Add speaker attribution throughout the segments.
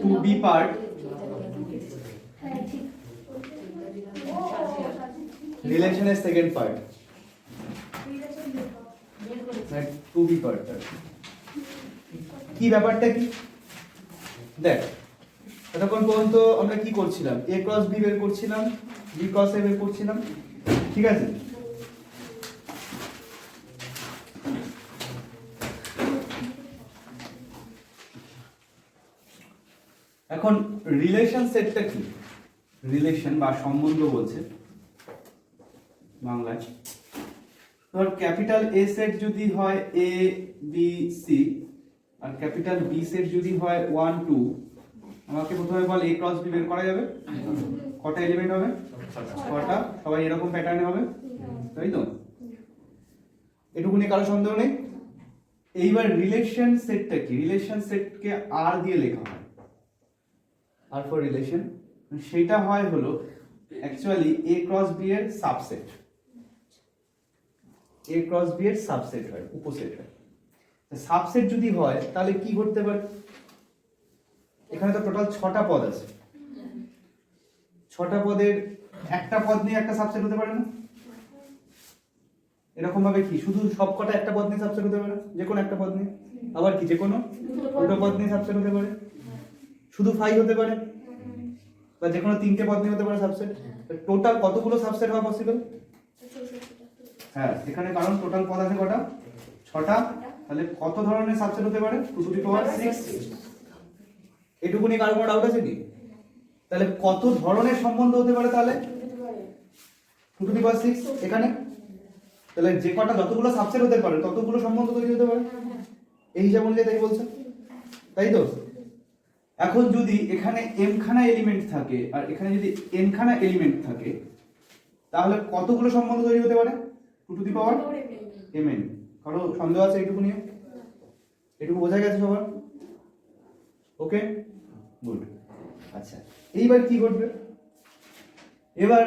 Speaker 1: Two B part রিলেশনের second part two B part কি ব্যাপারটা কি দেখ এতক্ষণ পর্যন্ত আমরা কি করছিলাম a ক্রস b বের করছিলাম b ক্রস a বের করছিলাম ঠিক আছে এখন রিলেশন সেটটা কি রিলেশন বা সম্বন্ধ বলছে বাংলায় ধর ক্যাপিটাল A সেট যদি হয় A B C আর ক্যাপিটাল B সেট যদি হয় 1 2 আমাকে প্রথমে বল A ক্রস B বের করা যাবে কটা এলিমেন্ট হবে কটা সবাই এরকম প্যাটার্নে হবে তাই তো এটুকু নিয়ে কারো সন্দেহ নেই এইবার রিলেশন সেটটা কি রিলেশন সেটকে R দিয়ে লেখা হয় আর ফর রিলেশন সেটা হয় হলো অ্যাকচুয়ালি A ক্রস B এর সাবসেট A ক্রস B এর সাবসেট হয় উপসেট হয় সাবসেট যদি হয় তাহলে কি করতে পারে এখানে তো টোটাল 6টা পদ আছে 6টা পদের একটা পদ নিয়ে একটা সাবসেট হতে পারে না এরকম ভাবে কি শুধু সবকটা একটা পদ নিয়ে সাবসেট হতে পারে যে কোনো একটা পদ নিয়ে আবার কি যে কোনো দুটো পদ নিয়ে সাবসেট হতে পারে শুধু 5 হতে পারে বা যে কোনো তিনটে পদ নিয়ে হতে পারে সাবসেট টোটাল কতগুলো সাবসেট হওয়া পসিবল হ্যাঁ এখানে কারণ টোটাল পদ আছে কটা 6টা তাহলে কত ধরনের সাবসেট হতে পারে 2 টু দি পাওয়ার 6 এটুকু নিয়ে কারো কোনো ডাউট আছে কি তাহলে কত ধরনের সম্বন্ধ হতে পারে তাহলে 2 টু দি পাওয়ার 6 এখানে তাহলে যে কটা যতগুলো সাবসেট হতে পারে ততগুলো সম্বন্ধ তৈরি হতে পারে এই হিসাব অনুযায়ী তাই বলছে তাই তো এখন যদি এখানে m খানা এলিমেন্ট থাকে আর এখানে যদি n খানা এলিমেন্ট থাকে তাহলে কতগুলো সম্বন্ধ তৈরি হতে পারে 2 টু দি পাওয়ার mn কারো সন্দেহ আছে এইটুকু নিয়ে এটুকু বোঝা গেছে সবার ওকে গুড আচ্ছা এইবার কি ঘটবে এবার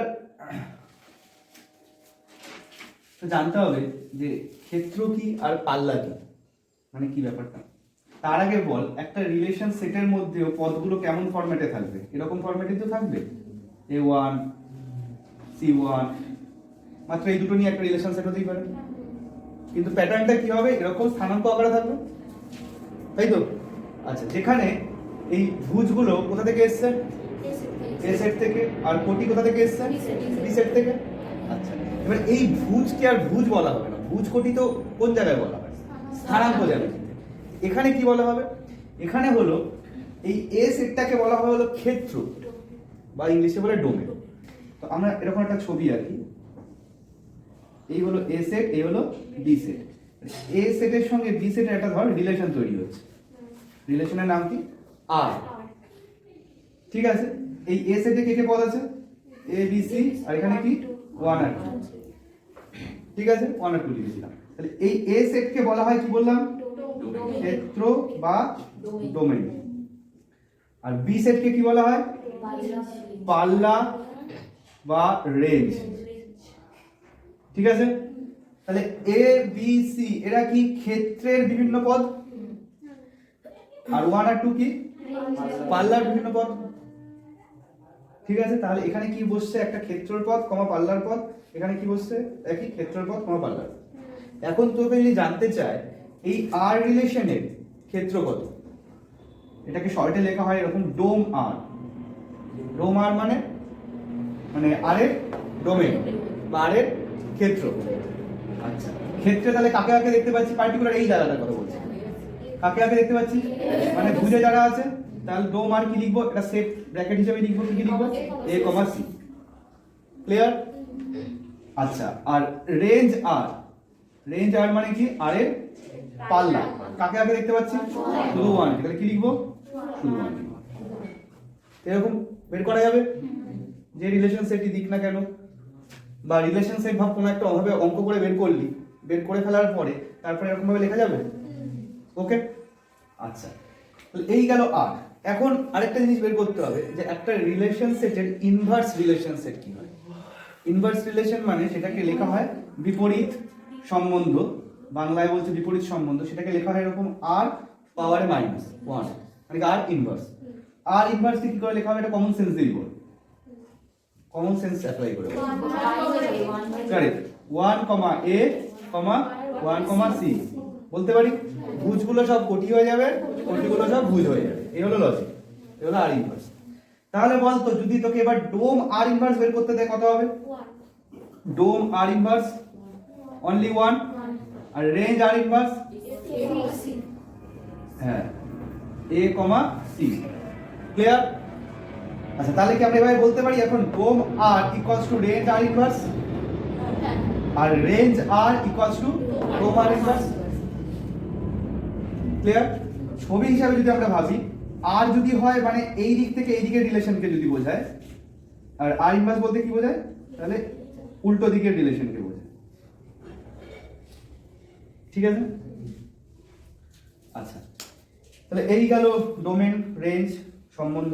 Speaker 1: তো জানতে হবে যে ক্ষেত্র কি আর পাল্লা কি মানে কি ব্যাপারটা তার আগে বল একটা রিলেশন সেটের মধ্যেও পদগুলো কেমন ফরম্যাটে থাকবে এরকম ফরম্যাটে তো থাকবে a1 c1 মাত্র এই দুটো নিয়ে একটা রিলেশন সেট হতেই পারে কিন্তু প্যাটার্নটা কি হবে এরকম স্থানাঙ্ক আকারে থাকবে তাই তো আচ্ছা যেখানে এই ভুজগুলো কোথা থেকে এসেছে এ সেট থেকে আর কোটি কোথা থেকে এসেছে বি সেট থেকে আচ্ছা এবার এই ভুজকে আর ভুজ বলা হবে না ভুজ কোটি তো কোন জায়গায় বলা হয় স্থানাঙ্ক জায়গায় এখানে কি বলা হবে এখানে হলো এই এ সেটটাকে বলা হয় হলো ক্ষেত্র বা ইংলিশে বলে ডোমেন তো আমরা এরকম একটা ছবি আঁকি এই হলো এ সেট এই হলো বি সেট এ সেটের সঙ্গে বি সেটের একটা ধর রিলেশন তৈরি হচ্ছে রিলেশনের নাম কি আর ঠিক আছে এই এ সেটে কে কে পদ আছে এ বি সি আর এখানে কি 1 আর 2 ঠিক আছে 1 আর 2 লিখেছিলাম তাহলে এই এ সেটকে বলা হয় কি বললাম ক্ষেত্র বা ডোমেন আর বি সেটকে কি বলা হয় পাল্লা বা রেঞ্জ ঠিক আছে তাহলে এ বি সি এরা কি ক্ষেত্রের বিভিন্ন পদ আর 1 আর 2 কি পাল্লার বিভিন্ন পদ ঠিক আছে তাহলে এখানে কি বসছে একটা ক্ষেত্রের পদ কমা পাল্লার পদ এখানে কি বসছে একই ক্ষেত্রের পদ কমা পাল্লার এখন তোকে যদি জানতে চায় এই আর রিলেশনের ক্ষেত্র কত এটাকে শর্টে লেখা হয় এরকম ডোম আর মানে মানে আর এর ডোমেন বা আর এর ক্ষেত্র আচ্ছা ক্ষেত্রে তাহলে কাকে কাকে দেখতে পাচ্ছি পার্টিকুলার এই জায়গাটার কথা বলছি কাকে কাকে দেখতে পাচ্ছি মানে ভুজে যারা আছে তাহলে ডোম আর কি লিখবো এটা সেট ব্র্যাকেট হিসেবে লিখবো কি লিখবো a কমা c ক্লিয়ার আচ্ছা আর রেঞ্জ আর মানে কি আর এর পাল্লা কাকে কাকে দেখতে পাচ্ছি শুধু 1 তাহলে কি লিখবো শুধু 1 এরকম বের করা যাবে যে রিলেশন সেটই দিক না কেন বা রিলেশন সেট ভাব কোনো একটা ভাবে অঙ্ক করে বের করে ফেলার পরে তারপরে এরকম ভাবে লেখা যাবে ওকে আচ্ছা তাহলে এই গেল আর এখন আরেকটা জিনিস বের করতে হবে যে একটা রিলেশন সেটের ইনভার্স রিলেশন সেট কি হয় ইনভার্স রিলেশন মানে সেটাকে লেখা হয় বিপরীত সম্বন্ধ বাংলায় বলছে বিপরীত সম্বন্ধ সেটাকে লেখা হয় এরকম আর পাওয়ারে -1 মানে আর ইনভার্স আর ইনভার্স কি করে লেখা হবে? এটা কমন সেন্স দিয়ে বল, কমন সেন্স অ্যাপ্লাই করে কারেক্ট 1 a 1 c বলতে পারি। ভুজগুলো সব কোটি হয়ে যাবে, কোটিগুলো সব ভুজ হয়ে যাবে। এই হলো লজিক, এই হলো আর ইনভার্স। তাহলে বল তো যদি তোকে এবার ডোম আর ইনভার্স বের করতে দেয় কত হবে? ডোম আর ইনভার্স অনলি 1 আর রেঞ্জ আর ইনভার্স হ্যাঁ a c ক্লিয়ার? আচ্ছা তাহলে কি আমরা এভাবে বলতে পারি এখন dom R equals to range R inverse আর range R equals to dom R inverse? Clear? ছবি হিসাবে যদি আমরা ভাবি আর যদি হয় মানে এই দিক থেকে এই দিকের রিলেশনকে যদি বোঝায়, আর আর ইনভার্স বলতে কি বোঝায়? তাহলে উল্টো দিকের রিলেশনকে বোঝায়। ঠিক আছে? আচ্ছা তাহলে এই গেল ডোমেন রেঞ্জ সম্বন্ধ।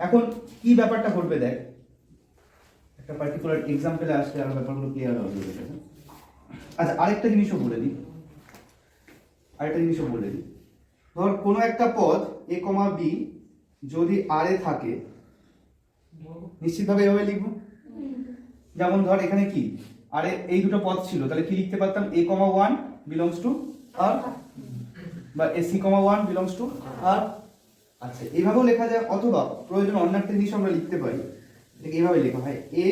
Speaker 1: এখন কি ব্যাপারটা ঘটবে দেখ, একটা পার্টিকুলার এক্সাম্পলে আসলে আর ব্যাপারগুলো ক্লিয়ার হবে। আচ্ছা আরেকটা জিনিসও বলে দিই, ধর কোনো একটা পদ a, b যদি r এ থাকে নিশ্চিতভাবে এভাবে লিখবো। যেমন ধর এখানে কি আর এই দুটো পদ ছিল, তাহলে কি লিখতে পারতাম? a, 1 belongs to r বা ac, 1 belongs to r। আচ্ছা এইভাবেও লেখা যায়, অথবা প্রয়োজন অন্য একটা জিনিস আমরা লিখতে পারি, এইভাবে লেখা হয় a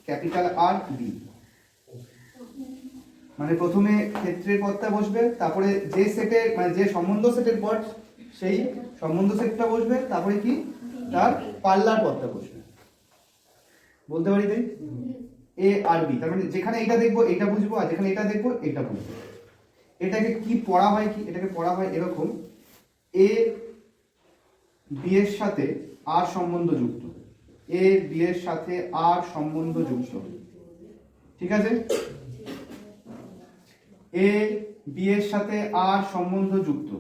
Speaker 1: ক্যাপিটাল R b, মানে প্রথমে ক্ষেত্রের পদটা বসবে, তারপরে যে সেটের মানে যে সম্বন্ধ সেটের পদ সেই সম্বন্ধ সেটটা বসবে, তারপরে কি তার পাল্লার পদটা বসবে। বলতে পারি তাই a আর b, তার মানে যেখানে এটা দেখবো এটা বুঝবো, আর যেখানে এটা দেখবো এটা বুঝবো। এটাকে কি পড়া হয়? কি এটাকে পড়া হয় এরকম a b এর সাথে r সম্বন্ধ যুক্ত, a b এর সাথে r সম্বন্ধ যুক্ত। ঠিক আছে? a b এর সাথে r সম্বন্ধ যুক্ত।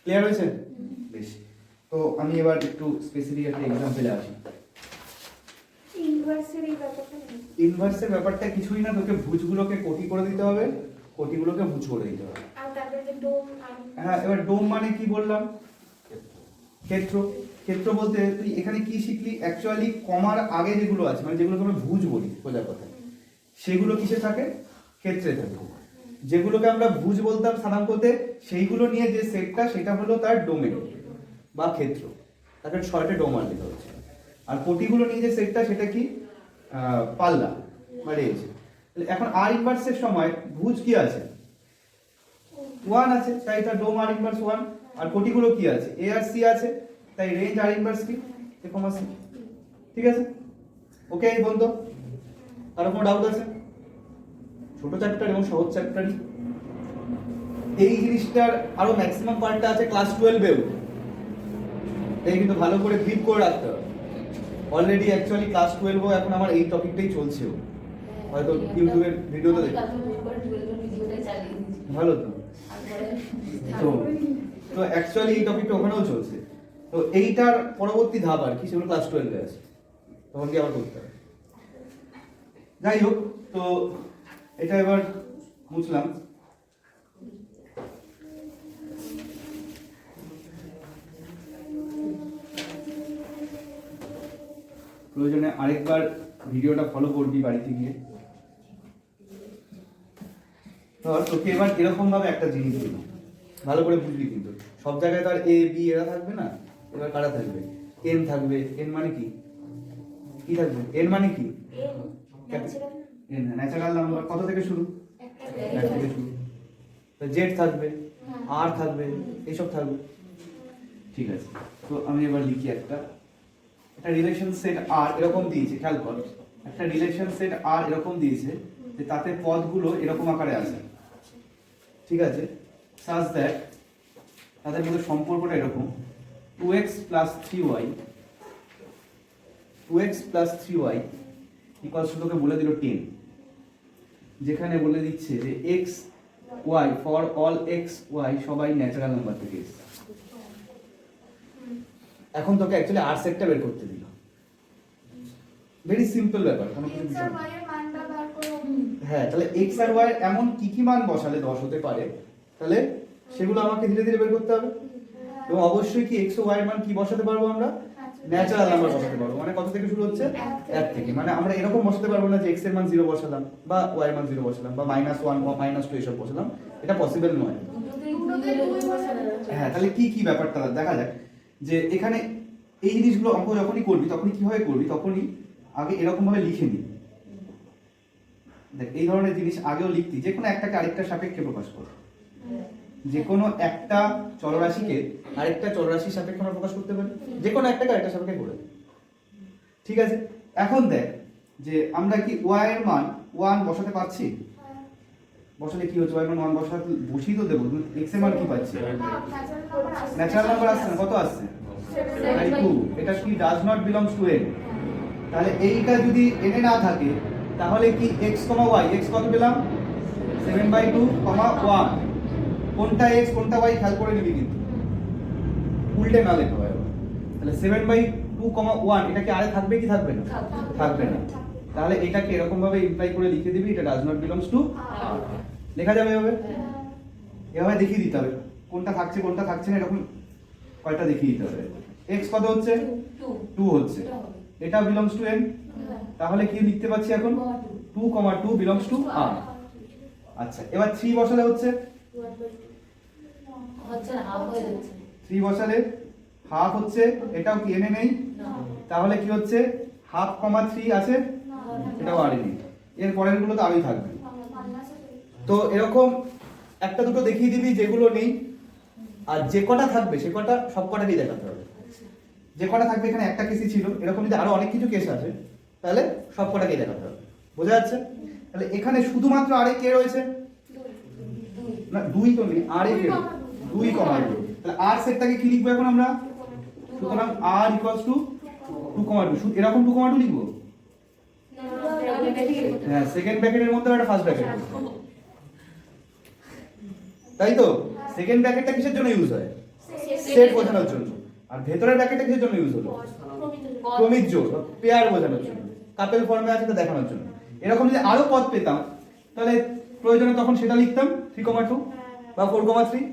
Speaker 1: ক্লিয়ার হয়েছে? বেশ, তো আমি এবার একটু স্পেসিফিক একটা এক্সাম্পলে আসি। ইনভার্সের ব্যাপারটা কিছুই না, তোকে ভুজগুলোকে কোটি করে দিতে হবে, কোটিগুলোকে ভুজ করে দিতে হবে। হ্যাঁ এবার ডোম মানে কি বললাম? ক্ষেত্র। ক্ষেত্র বলতে তুই এখানে কি শিখলি? অ্যাকচুয়ালি কমার আগে যেগুলো আছে মানে যেগুলোকে আমরা ভুজ বলি সোজা কথা, সেগুলো কিসে থাকে? ক্ষেত্রে থাকে। যেগুলোকে আমরা ভুজ বলতাম সাধারণত সেইগুলো নিয়ে যে সেটটা সেটা হলো তার ডোমেন বা ক্ষেত্র, তাকে শর্টে ডোমার লেখা হচ্ছে। আর কোটিগুলো নিয়ে যে সেটটা সেটা কি? পাল্লা বা রেঞ্জ। এখন আর ইনভার্সের সময় ভুজ কি আছে? 1 আছে, তাই তার ডোম আর ইনভার্স 1। আর কোটিগুলো কি আছে? a আর c আছে, তাই রেঞ্জ আর ইনভার্স কি? a, c। ঠিক আছে? ওকে বন্ধু, আর কোনো ডাউট আছে? ছোট চ্যাপ্টার এবং সহজ চ্যাপ্টারই। এই জিনিসটার আরো ম্যাক্সিমাম পার্টটা আছে ক্লাস 12 এও, এই কিন্তু ভালো করে গ্রিপ করে রাখতে হবে। অলরেডি অ্যাকচুয়ালি ক্লাস 12 ও এখন আমার এই টপিকটাই চলছে, হয়তো ইউটিউবের ভিডিওতে দেখো। ভালো তো তো অ্যাকচুয়ালি এই টপিকটা ওখানেও চলছে। তো এইটার পরবর্তী ধাপ আর কি, সেগুলো ক্লাস 12 এ আছে, তখন কি আবার করতে হবে। যাই হোক, তো এটা এবার বুঝলাম। প্রয়োজনে আরেকবার ভিডিওটা ফলো করবি বাড়িতে গিয়ে। ধর তোকে এবার এরকম ভাবে একটা জিনিস দিল, ভালো করে বুঝবি কিন্তু সব জায়গায় তো আর এ বি এরা থাকবে না। এবার কারা থাকবে? এন থাকবে। এন মানে কি? কি থাকবে? এন মানে কি? N natural number. কত থেকে শুরু? 1 থেকে শুরু। তো জেড থাকবে, আর থাকবে, এইসব থাকবে। ঠিক আছে, তো আমি এবার লিখি একটা রিলেশন সেট আর এরকম দিয়েছে, খেয়াল কর। একটা রিলেশন সেট আর এরকম দিয়েছে যে তাতে পদগুলো এরকম আকারে আছে। ঠিক আছে? such that তাদের মধ্যে সম্পর্কটা এরকম 2x plus 3y equals to, তোকে বলে দিল 10, যেখানে বলে দিচ্ছে যে x y for all x y সবাই ন্যাচারাল নাম্বার থেকে এসেছে। এখন তোকে অ্যাকচুয়ালি আর সেটটা বের করতে দিল। ভেরি সিম্পল ব্যাপার, কোনো কিছু বিষয় না। হ্যাঁ, তাহলে x আর y এমন কি কি মান বসালে 10 হতে পারে, তাহলে সেগুলো আমাকে ধীরে ধীরে বের করতে হবে। এবং অবশ্যই কি এক্স ও ওয়াই এর মান কি বসাতে পারবো আমরা? ন্যাচারাল নাম্বার বসাতে পারবো। মানে কত থেকে শুরু হচ্ছে? 1 থেকে। মানে আমরা এরকম বসাতে পারবো না যে এক্স এর মান 0 বসালাম বা ওয়াই এর মান 0 বসালাম বা -1 বা -2 এসব বসালাম, এটা পসিবল নয়। হ্যাঁ, তাহলে কি কি ব্যাপারটা দেখা যাক। যে এখানে এই জিনিসগুলো অঙ্ক যখনই করবি তখনই কিভাবে করবি, তখনই আগে এরকম ভাবে লিখে নিবি। দেখ, এই ধরনের জিনিস আগেও লিখতি, যে কোনো একটাকে আরেকটা সাপেক্ষে প্রকাশ কর। যে কোনো একটা চলরাশিকে আরেকটা চলরাশির সাপেক্ষে আমরা প্রকাশ করতে পারি, যে কোনো একটাকে আরেকটা সাপেক্ষে করে। ঠিক আছে, এখন দেখ যে আমরা কি ওয়াই এর মান 1 বসাতে পারছি? বসালে কি হচ্ছে? ওয়াই এর মান 1 বসাতে বসিয়ে তো দেবো। এক্স এর মান কি পাচ্ছি? ন্যাচারাল নাম্বার আসছে না, কত আসছে? 2। এটা কি does not belongs to n? তাহলে এইটা যদি n এ না থাকে তাহলে কি x, y, x কত পেলাম? 7/2, 1। কোনটা x কোনটা y খেয়াল করে নিবি কিন্তু, উল্টে না লেখা হয়। তাহলে 7/2, 1 এটা কি আরে থাকবে কি থাকবে না? থাকবে না। তাহলে এটাকে এরকম ভাবে ইমপ্লাই করে লিখে দিবি, এটা ডাজ নট বিলংস টু। লেখা যাবে এভাবে? এভাবে দেখিয়ে দিতে হবে কোনটা থাকছে কোনটা থাকছে না, এরকম কয়টা দেখিয়ে দিতে হবে। x কত হচ্ছে? 2 হচ্ছে। এটা বিলংস টু n। তাহলে কি লিখতে পাচ্ছি এখন? 2, 2 বিলংস টু r। আচ্ছা, এবার 3 বসালে হচ্ছে 3 বসালে হাফ হচ্ছে, এটাও কি n এ নেই? তাহলে কি হচ্ছে? হাফ, 3 আছে, এটাও আর নেই। এর পরের গুলো তো আরই থাকবে। তো এরকম একটা দুটো দেখিয়ে দিবি যেগুলো নেই, আর যে কটা থাকবে সে কটা সব কটাকেই দেখাতে হবে। যে কটা থাকবে, এখানে একটা কেসই ছিল, এরকম যদি আরো অনেক কিছু কেস আছে তাহলে সব কটাকেই দেখাতে হবে। বোঝা যাচ্ছে? তাহলে এখানে শুধুমাত্র আরে কে রয়েছে? না, 2 তো নেই, আরে কে? 2, 2। তাহলে আর সেটটাকে কি লিখবো এখন আমরা? সুতরাং r = 2, 2। এরকম 2, 2 লিখবো? হ্যাঁ, সেকেন্ড ব্র্যাকেটের মধ্যে একটা ফার্স্ট ব্র্যাকেট, তাই তো? সেকেন্ড ব্র্যাকেটটা কিসের জন্য ইউজ হয়? সেট বোঝানোর জন্য। আর ভেতরের ব্র্যাকেটটা কিসের জন্য ইউজ হলো? ক্রমিক জোড়, পেয়ার বোঝানোর জন্য। কাপেল ফর্মে আছে তো দেখানোর জন্য। এরকম যদি আরো পদ পেতাম তাহলে প্রয়োজনে তখন সেটা লিখতাম 3,2 বা 4,3,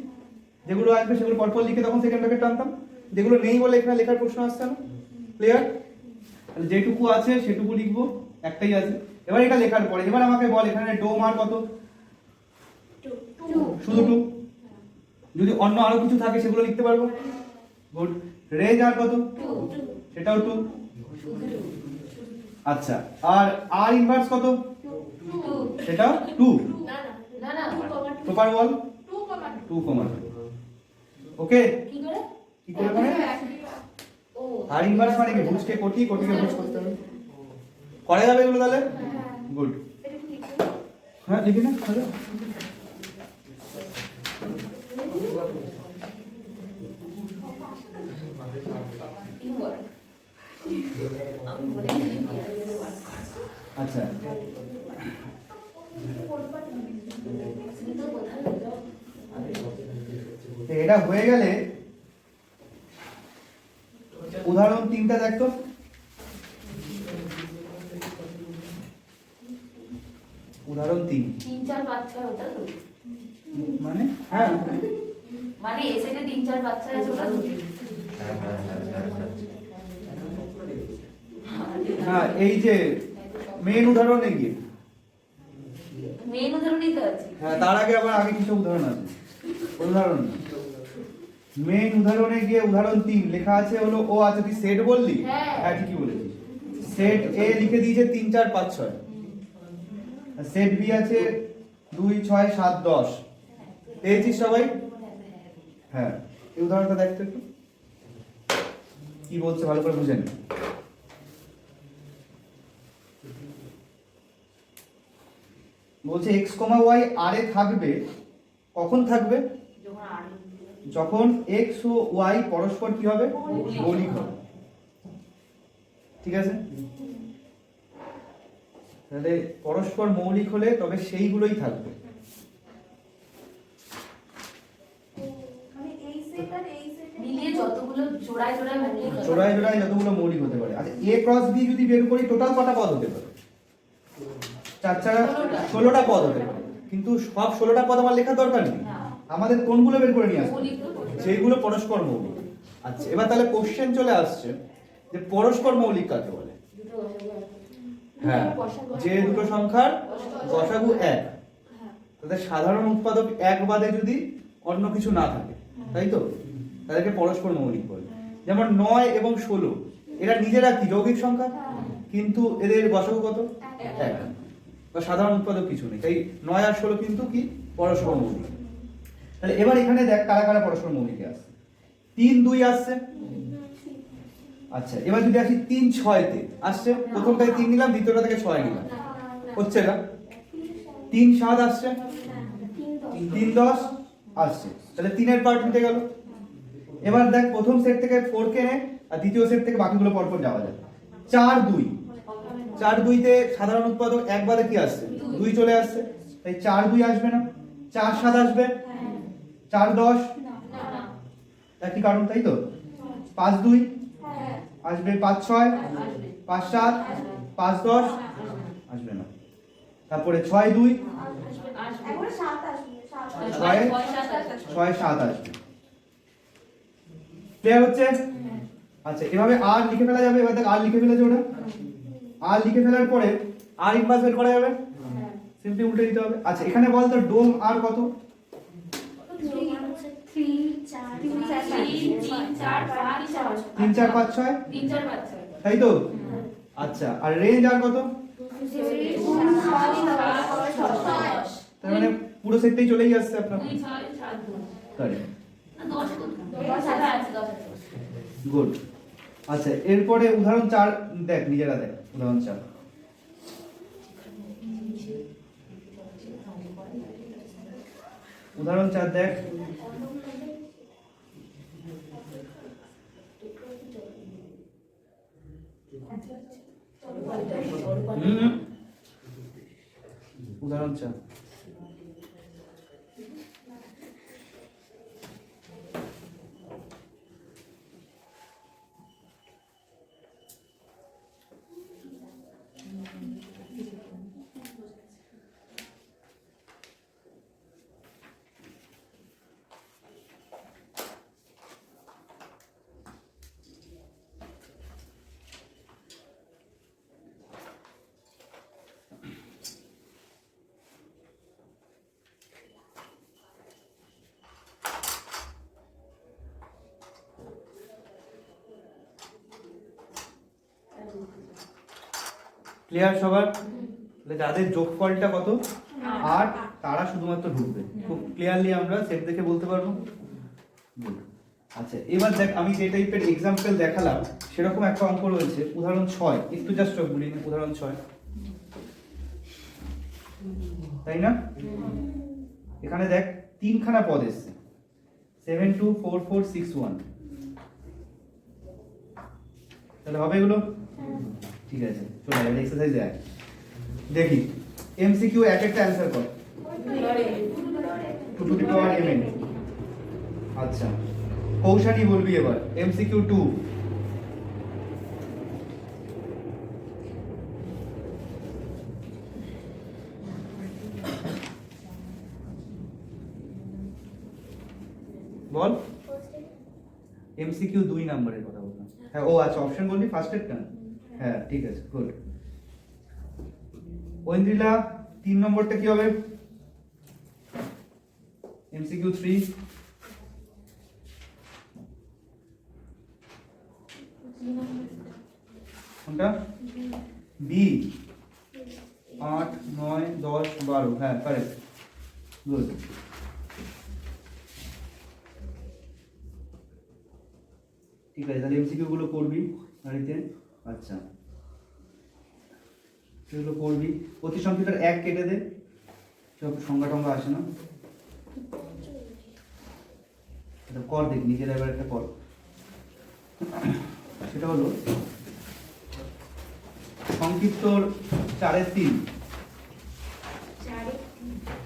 Speaker 1: যেগুলো আসবে সেগুলো পরপর লিখে তখন সেকেন্ড ব্র্যাকেট টানতাম। যেগুলো নেই বলে এখানে লেখার প্রশ্ন আসছে না। ক্লিয়ার? তাহলে যেটুকু আছে সেটুকু লিখবো, একটাই আছে। এবার এটা লেখার পরে এবার আমাকে বল এখানে ডোম আর কত? 2। শুধু 2। যদি অন্য আরো কিছু থাকে সেগুলো লিখতে পারবো। গুড। রেজ আর কত? 2। সেটাও 2। আচ্ছা, আর আর ইনভার্স কত? 2। সেটাও 2। না না, প্রপার বল? 2,2। ওকে? কি করে মানে? আর ইনভার্স মানে কি? ভুজকে কোটি, কোটিকে ভুজ করতে হবে। করা যাবে এগুলো তাহলে? গুড। হ্যাঁ, লিখি না? হলো? আচ্ছা, এটা হয়ে গেলে উদাহরণ 3টা দেখতো। উদাহরণ 3।
Speaker 2: 3, 4, 5, 6 ওটা তো?
Speaker 1: মানে হ্যাঁ,
Speaker 2: মানে এসেতে 3, 4, 5, 6 আছে ওটা তো?
Speaker 1: হ্যাঁ, এই যে মেন উদাহরণে গিয়ে,
Speaker 2: মেন উদাহরণই তো আছে।
Speaker 1: হ্যাঁ, তার আগে আগে কিছু উদাহরণ আছে। উদাহরণ মেন উদাহরণে গিয়ে উদাহরণ 3 লেখা আছে হলো ও আচ্ছা, তুই সেট বললি? হ্যাঁ, ঠিকই বলেছিস। সেট এ লিখে দিয়েছে 3, 4, 5, 6। সেট বি আছে 2, 6, 7, 10। পেয়েছিস সবাই? হ্যাঁ, এই উদাহরণটা দেখতে একটু কি বলছে ভালো করে বুঝেন। বলছে x, y আর এ থাকবে। কখন থাকবে? যখন x ও y পরস্পর কি হবে? মৌলিক হবে। ঠিক আছে? তাহলে পরস্পর মৌলিক হলে তবে সেইগুলোই থাকবে।
Speaker 2: মিলিয়ে যতগুলো জোড়ায় জোড়ায় মৌলিক হবে।
Speaker 1: জোড়ায় জোড়ায় যতগুলো মৌলিক হতে পারে। আচ্ছা, a ক্রস b যদি বের করি টোটাল কটা পদ হতে পারে? 4, 4, 16টা পদ হতে পারে। কিন্তু সব 16টা পদ আমার লেখার দরকার নেই। আমাদের কোনগুলো বের করে নিয়ে আসবে? সেইগুলো পরস্পর মৌলিক। আচ্ছা, এবার তাহলে কোশ্চেন চলে আসছে যে পরস্পর মৌলিক কাকে বলে? হ্যাঁ, যে দুটো সংখ্যার গসাগু এক, তাদের সাধারণ উৎপাদক এক বাদে যদি অন্য কিছু না থাকে, তাই তো, তাদেরকে পরস্পর মৌলিক বলে। যেমন 9 এবং 16 এরা নিজেরা কি যৌগিক সংখ্যা, কিন্তু এদের গসাগু কত? 1, বা সাধারণ উৎপাদক কিছু নেই, তাই 9 আর 16 কিন্তু কি পরস্পর মৌলিক। তাহলে এবার এখানে দেখ কারা কারা পরস্পর মৌলিকে আসছে। 3 2 আসছে। আচ্ছা, এবার যদি আসি 3 6 তে আসছে, প্রথমটায় 3 নিলাম, দ্বিতীয়টা থেকে 6 নিলাম, হচ্ছে না? 3 7 আসছে, 3 10 আসছে, তাহলে 3 এর পার্ট মিটে গেল। এবার দেখ প্রথম সেট থেকে 4 কে নে, আর দ্বিতীয় সেট থেকে বাকিগুলো পরপর যাওয়া যায়। 4 2, 4 2 তে সাধারণ উৎপাদক এক বাদে কি আসছে? 2 চলে আসছে, তাই 4 2 আসবে না। 4 7 আসবে, 4 10 একই কারণ, তাই তো। 5 2 আসবে, 5 6, 5 7, 5 10 আসবে না। তারপরে 6 2, 6 7 আসবে। ক্লিয়ার হচ্ছে? আচ্ছা, এভাবে আর লিখে ফেলা যাবে। এবার দেখ আর লিখে ফেলেছে ওটা, আর লিখে ফেলার পরে আর ইনভার্স বের করা যাবে, সিম্পলি উল্টে দিতে হবে। আচ্ছা, এখানে বল তো ডোম আর কত?
Speaker 2: 3 4 5 6,
Speaker 1: তাই তো। আচ্ছা, আর রেঞ্জ আর কত? তার মানে পুরো সেটটাই চলেই আসছে আপনার। গুড। আচ্ছা, এরপরে উদাহরণ 4 দেখ, নিজেরা দেখ উদাহরণ 4। উদাহরণ 4 দেখ। উদাহরণ 4। ক্লিয়ার সবার? তাহলে যাদের যোগফলটা কত 8, তারা শুধুমাত্র ঢুকবে। খুব ক্লিয়ারলি আমরা সেট দেখে বলতে পারবো। আচ্ছা, এবার দেখ আমি যে টাইপের এক্সাম্পল দেখালাম সেরকম একটা অঙ্ক রয়েছে, উদাহরণ 6। একটু জাস্ট বলি না, উদাহরণ 6, তাই না? এখানে দেখ 3খানা পদ এসছে, 7 2 4 4 6 1। তাহলে হবে এগুলো? ঠিক আছে, চলো এবার এক্সারসাইজ দেখ। দেখি এমসিকিউ এক একটা অ্যানসার কর। 2 টু দি পাওয়ার mn। আচ্ছা, কৌশানি বলবি এবার এমসিকিউ 2। বল এমসিকিউ 2 নম্বরের কথা বললাম। হ্যাঁ, ও আচ্ছা, অপশন বললি ফার্স্টেরটা। হ্যাঁ, ঠিক আছে, গুড। ঐন্দ্রিলা 3 নম্বরটা কি হবে? এমসিকিউ 3। কোনটা? বি। 8 9 10 12। হ্যাঁ, কারেক্ট, গুড। ঠিক আছে, তাহলে এমসিকিউ গুলো করবি বাড়িতে। আচ্ছা, সেগুলো করবি। প্রতি সংখ্যাটার 1 কেটে দে, সব সংখ্যা টঙ্গা আসে না। এটা কর, দেখ নিজের এবার একটা কর। সেটা হলো সংক্ষিপ্তর 4/3।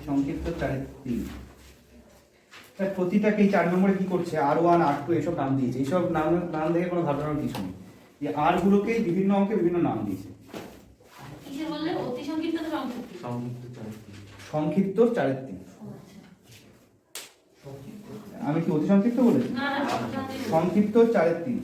Speaker 1: সংক্ষিপ্ত 4/3। প্রতিটাকেই 4 নম্বরে কি করছে, R1 R2 এসব নাম দিয়েছে। এইসব নাম দেখে কোনো ভাবনার কিছু নেই, যে আর গুলোকেই বিভিন্ন অঙ্কে বিভিন্ন নাম দিয়েছে। সংক্ষিপ্ত 4/3। আমি কি অতি সংক্ষিপ্ত বলেছি?
Speaker 2: না না সংখ্যাতে
Speaker 1: সংক্ষিপ্ত 4/3।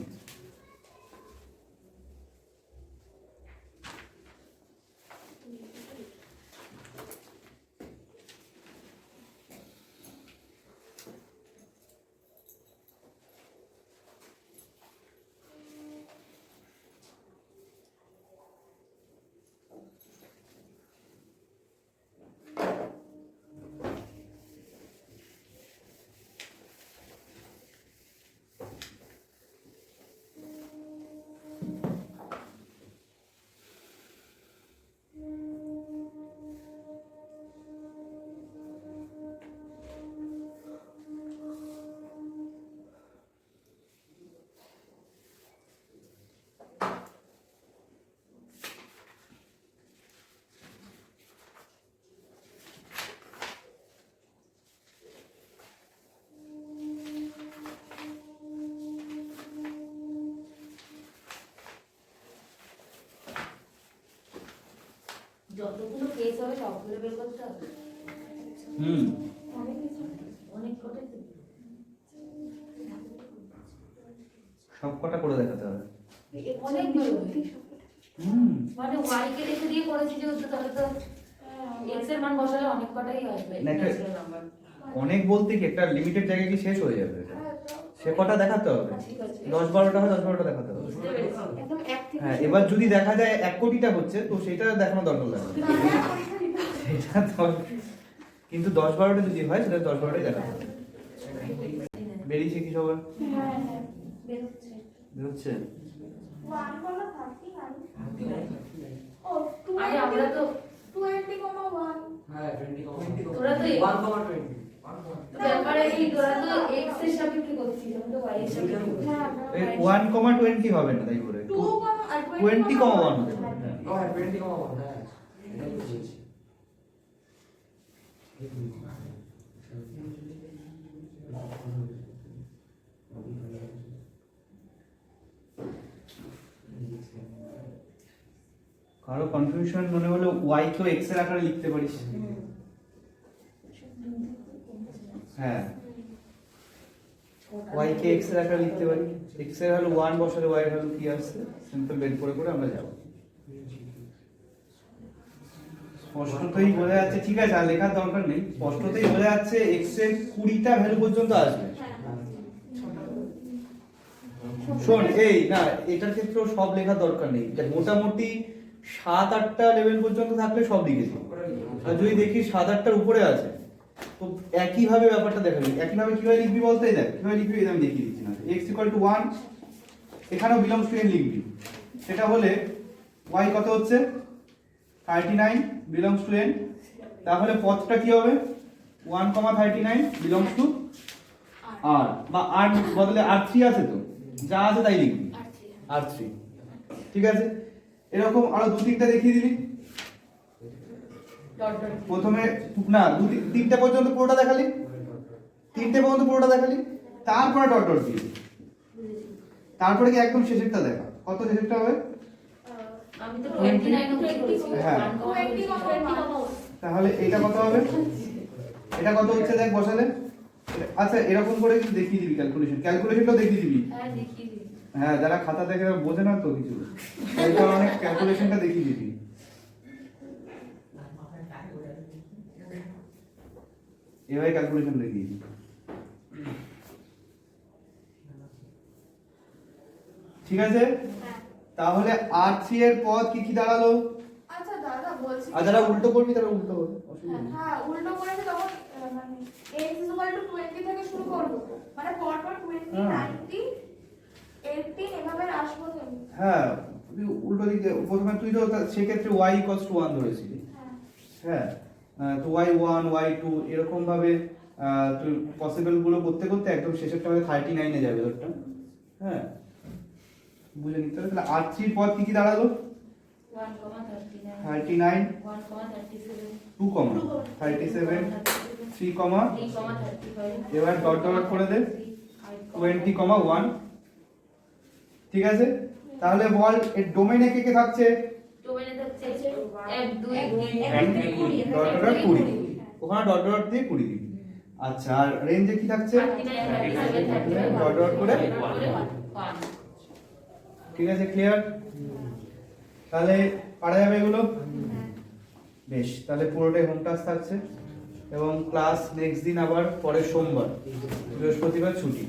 Speaker 2: যতগুলো কেস হবে সবগুলো বের করতে হবে। অনেক কটাই তো।
Speaker 1: সব কটা করে দেখাতে হবে।
Speaker 2: অনেক বেরোবে। মানে y কে রেখে দিয়ে করেছি যেহেতু তাহলে তো x এর মান বসালে অনেক কটাই আসবে
Speaker 1: না, এটা-
Speaker 2: ন্যাচারাল নাম্বার।
Speaker 1: অনেক বলতে কি একটা লিমিটেড জায়গায় কি শেষ হয়ে যাবে এটা? সে কটা দেখাতে হবে।
Speaker 2: ঠিক আছে।
Speaker 1: 10-12টা হয় 10-12টা দেখাতে হবে।
Speaker 2: বুঝতে পেরেছি।
Speaker 3: একদম এক থেকে
Speaker 1: হ্যাঁ, এবার যদি দেখা যায় 1 কোটিটা হচ্ছে তো সেটা দেখানো দরকার লাগে না। সেটা তো কিন্তু 10-12টা যদি হয় সেটা 10-12টাই দেখাতে হবে। বেরিয়েছে কি সবার?
Speaker 3: হ্যাঁ হ্যাঁ
Speaker 2: বেরোচ্ছে।
Speaker 1: বেরোচ্ছে?
Speaker 3: 1,39 ও
Speaker 2: আরে আমরা তো
Speaker 3: 20,1
Speaker 4: হ্যাঁ 20
Speaker 2: তোরা তো
Speaker 4: 1,20
Speaker 2: ব্যাপারে কি তোরা তো x এর সাপেক্ষে করছিস আমি তো y এর সাপেক্ষে করছি।
Speaker 3: হ্যাঁ
Speaker 1: এই 1,20 হবে না তাই করে
Speaker 3: 2,
Speaker 1: 20,1 হবে। হ্যাঁ।
Speaker 4: ও হ্যাঁ 20,1 হ্যাঁ এটাই বুঝেছি
Speaker 1: কারো কনফিউশন মনে হলো y কেও x এর আকারে লিখতে পারিস। হ্যাঁ, y কে x এর আকারে লিখতে পারি। x এর ভ্যালু 1 বসালে y এর ভ্যালু কি আসছে সিম্পল বের করে করে আমরা যাব। স্পষ্টতই বোঝা যাচ্ছে, ঠিক আছে আর লেখার দরকার নেই, স্পষ্টতই বোঝা যাচ্ছে x এর 20টা ভ্যালু পর্যন্ত আসবে। শোন এই না, এটার ক্ষেত্রেও সব লেখার দরকার নেই, এটা মোটামুটি 7-8টা লেভেল পর্যন্ত থাকলে সব লিখেছি। আর যদি দেখি 7-8টার উপরে আছে তো একই ভাবে ব্যাপারটা দেখাবি। একই ভাবে কিভাবে লিখবি বলতে দেখ কিভাবে লিখবি, এটা আমি দেখিয়ে দিচ্ছি না। x = 1 এখানেও বিলংস টু n লিখবি। সেটা হলে y কত হচ্ছে 39 বিলংস টু n, তাহলে পথটা কি হবে 1,39 বিলংস টু r, বা r বদলে r3 আছে তো যা আছে তাই লিখবি r3। ঠিক আছে, এরকম আরো 2-3টা দেখিয়ে দিবি।
Speaker 2: ডট ডট
Speaker 1: প্রথমে না 2-3টে পর্যন্ত পুরোটা দেখালি, 3টে পর্যন্ত পুরোটা দেখালি, তারপরে ডট ডট দিবি। তারপরে কি একদম শেষেরটা দেখা, কত শেষেরটা হবে?
Speaker 2: আমি তো 29 অবধি করেছি।
Speaker 1: হ্যাঁ।
Speaker 3: 20,1
Speaker 1: তাহলে এটা কত হবে? এটা কত হচ্ছে দেখ বসালে। আচ্ছা এরকম করে একটু দেখিয়ে দিবি, ক্যালকুলেশনটাও দেখিয়ে দিবি।
Speaker 2: হ্যাঁ দেখিয়ে দিই।
Speaker 1: হ্যাঁ, যারা খাতা দেখে তারা বোঝে না তো কিছু, এই কারণে ক্যালকুলেশনটা দেখিয়ে দিবি। এভাবে ক্যালকুলেশন দেখিয়ে দিবি। ঠিক আছে, তাহলে r3 এর পদ কি কি দাঁড়ালো?
Speaker 3: আচ্ছা দাদা বলছি
Speaker 1: আর যারা উল্টো করবি তারা উল্টো করবে, অসুবিধা নেই।
Speaker 3: হ্যাঁ উল্টো করেছে তখন মানে x = 20 থেকে শুরু করব মানে পরপর 20
Speaker 1: হ্যাঁ।
Speaker 3: 90 18 এভাবে আসবো তো
Speaker 1: হ্যাঁ, তুই উল্টো দিকে প্রথমে তুই তো সেক্ষেত্রে y = 1 ধরেছিলি।
Speaker 3: হ্যাঁ
Speaker 1: হ্যাঁ, তো y1 y2 এরকম ভাবে তুই পসিবল গুলো করতে করতে একদম শেষেরটা হবে 39 এ যাবে তোরটা। হ্যাঁ, বুঝে নিতে হবে। তাহলে r3 এর পদ কি কি দাঁড়ালো?
Speaker 2: 1,39
Speaker 1: 39
Speaker 2: 1,37
Speaker 1: 2,37 3,
Speaker 2: 3,35
Speaker 1: এবার ডট ডট করে দে 20,1। ঠিক আছে, তাহলে বল এর ডোমেইনে কে কে থাকছে?
Speaker 2: ডোমেনে থাকছে 1 2
Speaker 1: ডট ডট 20, ওখানে ডট ডট দিয়ে 20 দিবি। আচ্ছা, আর রেঞ্জে কি থাকছে?
Speaker 2: 39, 37,
Speaker 1: ডট ডট করে
Speaker 2: 1
Speaker 1: ঠিক আছে, ক্লিয়ার? তাহলে পারা যাবে এগুলো? বেশ, তাহলে পুরোটাই হোম টাস্ক থাকছে এবং ক্লাস নেক্সট দিন আবার পরের সোমবার, বৃহস্পতিবার ছুটি।